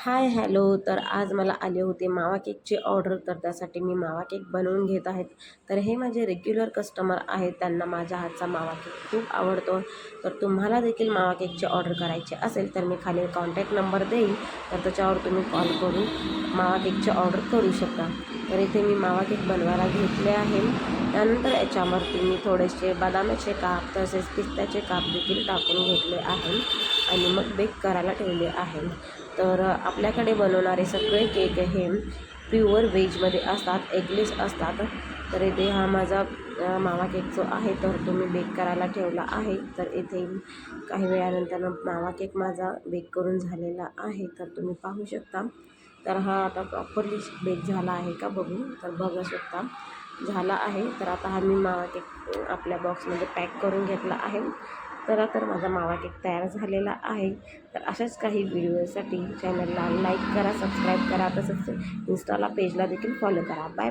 Hi hello. तर आज मला आले होते मावा केकची ऑर्डर, तर त्यासाठी मी मावा केक बनवून घेत आहेत. तर हे माझे रेग्युलर कस्टमर आहेत, त्यांना माझ्या हातचा मावा केक खूप आवडतो. तर तुम्हाला देखील मावा केकची ऑर्डर करायची असेल तर मी खाली कॉन्टॅक्ट नंबर देईन, तर त्याच्यावर तुम्ही कॉल करून मावा केकची ऑर्डर करू शकता. तर इथे मी मावा केक बनवायला घेतले आहे. त्यानंतर याच्यावरती मी थोडेसे बदामाचे काप तसेच पिस्त्याचे काप देखील टाकून घेतले आहे आणि मग बेक करायला ठेवले आहे. तर आपल्याकडे बनवणारे सगळे केक हे प्युअर व्हेजमध्ये असतात, एगलेस असतात. तर इथे हा माझा मावा केक जो आहे तर तो मी बेक करायला ठेवला आहे. तर इथे काही वेळानंतर मावा केक माझा बेक करून झालेला आहे, तर तुम्ही पाहू शकता. तर हा आता प्रॉपरली बेक झाला आहे का बघून, तर बघू शकता झाला आहे. तर आता हा मी मावा केक आपल्या बॉक्समध्ये पॅक करून घेतला आहे. तर माझा मावा केक तयार झालेला आहे. तर अशाच काही व्हिडिओसाठी चॅनलला लाईक करा, सबस्क्राईब करा, तसंच इंस्टाला पेजला देखील फॉलो करा. बाय.